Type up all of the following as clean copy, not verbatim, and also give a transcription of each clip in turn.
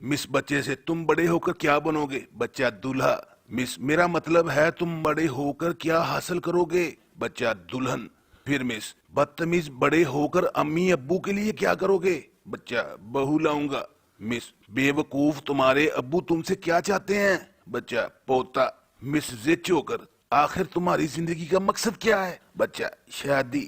Miss बच्चे से, तुम बड़े होकर क्या बनोगे? बच्चा दूल्हा। मिस, मेरा मतलब है तुम बड़े होकर क्या हासिल करोगे? बच्चा दुल्हन। फिर मिस, बदतमीज, बड़े होकर अम्मी अब्बू के लिए क्या करोगे? बच्चा, बहू लाऊंगा। मिस, बेवकूफ, तुम्हारे अब्बू तुमसे क्या चाहते हैं? बच्चा, पोता। मिस जिच होकर, आखिर तुम्हारी जिंदगी का मकसद क्या है? बच्चा, शादी।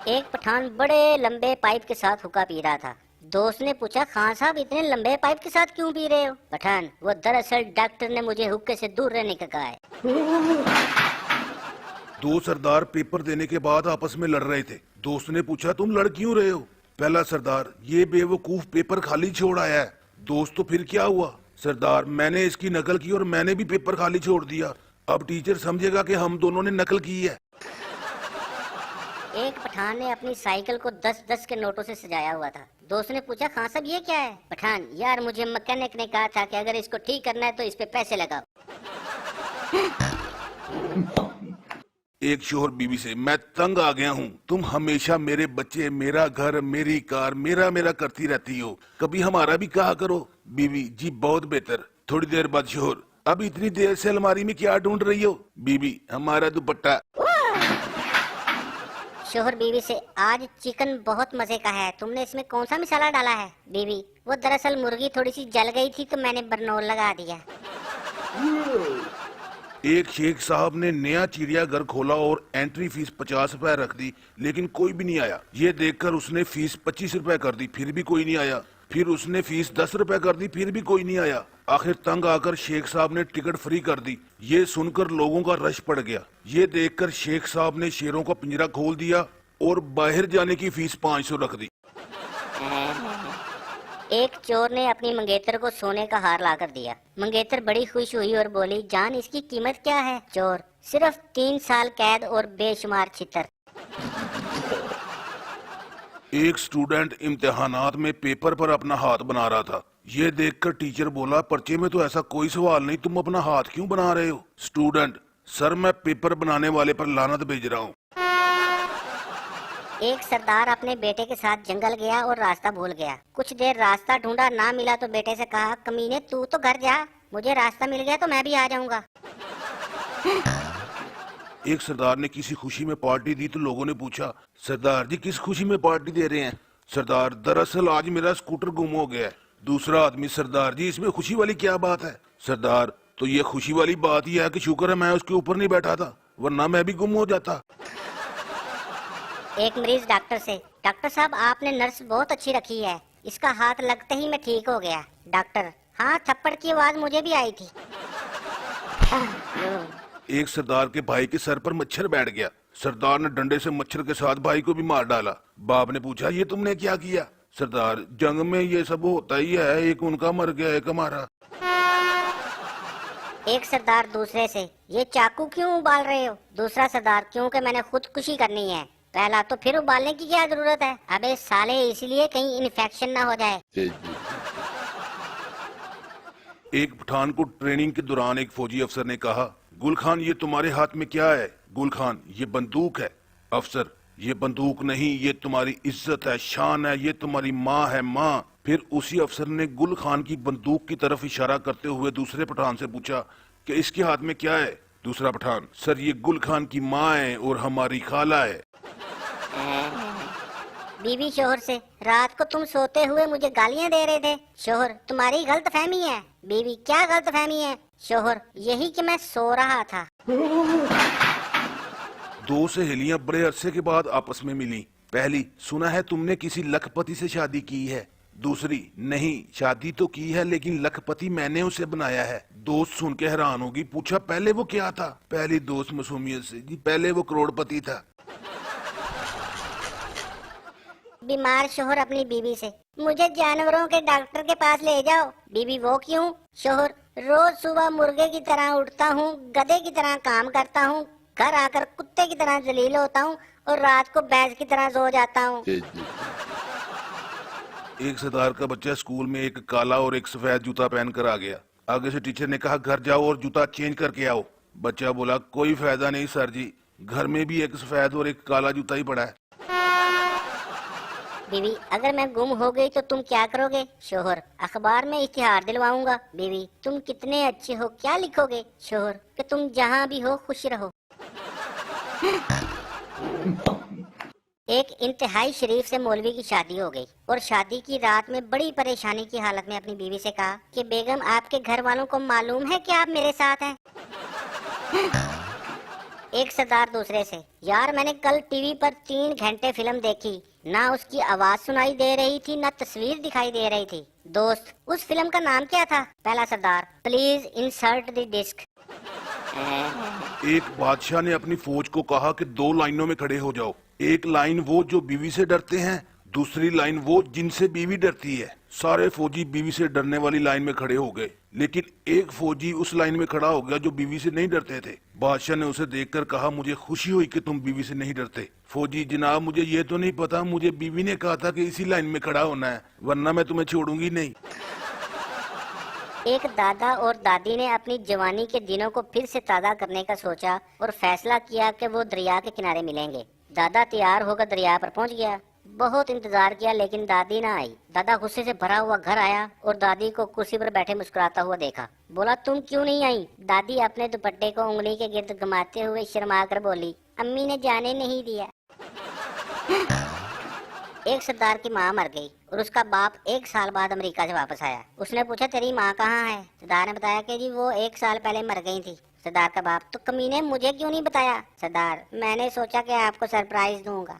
एक पठान बड़े लंबे पाइप के साथ हुक्का पी रहा था। दोस्त ने पूछा, खान साहब इतने लंबे पाइप के साथ क्यों पी रहे हो? पठान, वो दरअसल डॉक्टर ने मुझे हुक्के से दूर रहने का कहा है। दो सरदार पेपर देने के बाद आपस में लड़ रहे थे। दोस्त ने पूछा, तुम लड़ क्यों रहे हो? पहला सरदार, ये बेवकूफ पेपर खाली छोड़ आया है। दोस्त, तो फिर क्या हुआ? सरदार, मैंने इसकी नकल की और मैंने भी पेपर खाली छोड़ दिया। अब टीचर समझेगा कि हम दोनों ने नकल की है। एक पठान ने अपनी साइकिल को 10-10 के नोटों से सजाया हुआ था। दोस्त ने पूछा, खान साहब ये क्या है? पठान, यार मुझे मैकेनिक ने कहा था कि अगर इसको ठीक करना है तो इस पे पैसे लगाओ। एक शोहर बीवी से, मैं तंग आ गया हूँ, तुम हमेशा मेरे बच्चे, मेरा घर, मेरी कार, मेरा मेरा करती रहती हो, कभी हमारा भी कहा करो। बीवी, जी बहुत बेहतर। थोड़ी देर बाद शोहर, अब इतनी देर से अलमारी में क्या ढूंढ रही हो? बीवी, हमारा दुपट्टा। शोहर बीवी से, आज चिकन बहुत मजे का है, तुमने इसमें कौन सा मसाला डाला है? बीवी, वो दरअसल मुर्गी थोड़ी सी जल गई थी तो मैंने बरनौल लगा दिया। एक शेख साहब ने नया चिड़ियाघर खोला और एंट्री फीस 50 रुपए रख दी, लेकिन कोई भी नहीं आया। ये देखकर उसने फीस 25 रुपए कर दी, फिर भी कोई नहीं आया। फिर उसने फीस 10 रुपए कर दी, फिर भी कोई नहीं आया। आखिर तंग आकर शेख साहब ने टिकट फ्री कर दी। ये सुनकर लोगों का रश पड़ गया। ये देखकर शेख साहब ने शेरों का पिंजरा खोल दिया और बाहर जाने की फीस 500 रख दी। एक चोर ने अपनी मंगेतर को सोने का हार ला कर दिया। मंगेतर बड़ी खुश हुई और बोली, जान इसकी कीमत क्या है? चोर, सिर्फ 3 साल कैद और बेशुमार छितर। एक स्टूडेंट इम्तिहानात में पेपर पर अपना हाथ बना रहा था। ये देखकर टीचर बोला, पर्चे में तो ऐसा कोई सवाल नहीं, तुम अपना हाथ क्यों बना रहे हो? स्टूडेंट, सर मैं पेपर बनाने वाले पर लानत भेज रहा हूँ। एक सरदार अपने बेटे के साथ जंगल गया और रास्ता भूल गया। कुछ देर रास्ता ढूंढा, ना मिला तो बेटे से कहा, कमीने तू तो घर जा, मुझे रास्ता मिल गया तो मैं भी आ जाऊंगा। एक सरदार ने किसी खुशी में पार्टी दी तो लोगों ने पूछा, सरदार जी किस खुशी में पार्टी दे रहे हैं? सरदार, दरअसल आज मेरा स्कूटर गुम हो गया है। दूसरा आदमी, सरदार जी इसमें खुशी वाली क्या बात है? सरदार, तो ये खुशी वाली बात ही है कि शुक्र है मैं उसके ऊपर नहीं बैठा था, वरना मैं भी गुम हो जाता। एक मरीज डॉक्टर से, डॉक्टर साहब आपने नर्स बहुत अच्छी रखी है, इसका हाथ लगते ही मैं ठीक हो गया। डॉक्टर, हाँ थप्पड़ की आवाज मुझे भी आई थी। एक सरदार के भाई के सर पर मच्छर बैठ गया। सरदार ने डंडे से मच्छर के साथ भाई को भी मार डाला। बाप ने पूछा, ये तुमने क्या किया? सरदार, जंग में ये सब होता ही है, एक उनका मर गया, एक हमारा। एक सरदार दूसरे से, ये चाकू क्यों उबाल रहे हो? दूसरा सरदार, क्योंकि मैंने खुदकुशी करनी है। पहला, तो फिर उबालने की क्या जरूरत है? अबे साले, इसलिए कहीं इन्फेक्शन ना हो जाए। एक पठान को ट्रेनिंग के दौरान एक फौजी अफसर ने कहा, गुल खान ये तुम्हारे हाथ में क्या है? गुल खान, ये बंदूक है। अफसर, ये बंदूक नहीं, ये तुम्हारी इज्जत है, शान है, ये तुम्हारी माँ है, माँ। फिर उसी अफसर ने गुल खान की बंदूक की तरफ इशारा करते हुए दूसरे पठान से पूछा कि इसके हाथ में क्या है? दूसरा पठान, सर ये गुल खान की माँ है और हमारी खाला है। बीवी शोहर से, रात को तुम सोते हुए मुझे गालियां दे रहे थे। शोहर, तुम्हारी गलतफहमी है। बीवी, क्या गलतफहमी है? शोहर, यही कि मैं सो रहा था। दो सहेलियां बड़े अरसे के बाद आपस में मिली। पहली, सुना है तुमने किसी लखपति से शादी की है? दूसरी, नहीं शादी तो की है लेकिन लखपति मैंने उसे बनाया है। दोस्त सुन के हैरान होगी, पूछा पहले वो क्या था? पहली दोस्त मासूमियत से, जी पहले वो करोड़पति था। बीमार शोहर अपनी बीवी से, मुझे जानवरों के डॉक्टर के पास ले जाओ। बीवी, वो क्यों? शोहर, रोज सुबह मुर्गे की तरह उठता हूँ, गधे की तरह काम करता हूँ, घर आकर कुत्ते की तरह जलील होता हूँ और रात को भैंस की तरह सो जाता हूँ। एक सरदार का बच्चा स्कूल में एक काला और एक सफेद जूता पहन कर आ गया। आगे से टीचर ने कहा, घर जाओ और जूता चेंज करके आओ। बच्चा बोला, कोई फायदा नहीं सर जी, घर में भी एक सफेद और एक काला जूता ही पड़ा है। बीवी, अगर मैं गुम हो गई तो तुम क्या करोगे? शोहर, अखबार में इश्तिहार दिलवाऊंगा। बीवी, तुम कितने अच्छे हो, क्या लिखोगे? शोहर, कि तुम जहाँ भी हो खुश रहो। एक इंतहाई शरीफ से मौलवी की शादी हो गई और शादी की रात में बड़ी परेशानी की हालत में अपनी बीवी से कहा कि बेगम, आपके घर वालों को मालूम है कि आप मेरे साथ हैं? एक सरदार दूसरे से, यार मैंने कल टीवी पर 3 घंटे फिल्म देखी, ना उसकी आवाज सुनाई दे रही थी ना तस्वीर दिखाई दे रही थी। दोस्त, उस फिल्म का नाम क्या था? पहला सरदार, प्लीज इंसर्ट द डिस्क। एक बादशाह ने अपनी फौज को कहा कि 2 लाइनों में खड़े हो जाओ। एक लाइन वो जो बीवी से डरते हैं, दूसरी लाइन वो जिनसे बीवी डरती है। सारे फौजी बीवी से डरने वाली लाइन में खड़े हो गए, लेकिन एक फौजी उस लाइन में खड़ा हो गया जो बीवी से नहीं डरते थे। बादशाह ने उसे देखकर कहा, मुझे खुशी हुई कि तुम बीवी से नहीं डरते। फौजी, जनाब मुझे ये तो नहीं पता, मुझे बीवी ने कहा था कि इसी लाइन में खड़ा होना है, वरना मैं तुम्हें छोड़ूंगी नहीं। एक दादा और दादी ने अपनी जवानी के दिनों को फिर से ताज़ा करने का सोचा और फैसला किया कि वो दरिया के किनारे मिलेंगे। दादा तैयार होकर दरिया पर पहुंच गया। बहुत इंतजार किया लेकिन दादी ना आई। दादा गुस्से से भरा हुआ घर आया और दादी को कुर्सी पर बैठे मुस्कुराता हुआ देखा। बोला, तुम क्यों नहीं आई? दादी अपने दुपट्टे को उंगली के गिर्द घुमाते हुए शर्मा कर बोली, अम्मी ने जाने नहीं दिया। एक सरदार की माँ मर गई और उसका बाप 1 साल बाद अमेरिका से वापस आया। उसने पूछा, तेरी माँ कहाँ है? सरदार ने बताया कि जी वो 1 साल पहले मर गई थी। सरदार का बाप, तो कमीने मुझे क्यों नहीं बताया? सरदार, मैंने सोचा कि आपको सरप्राइज दूंगा।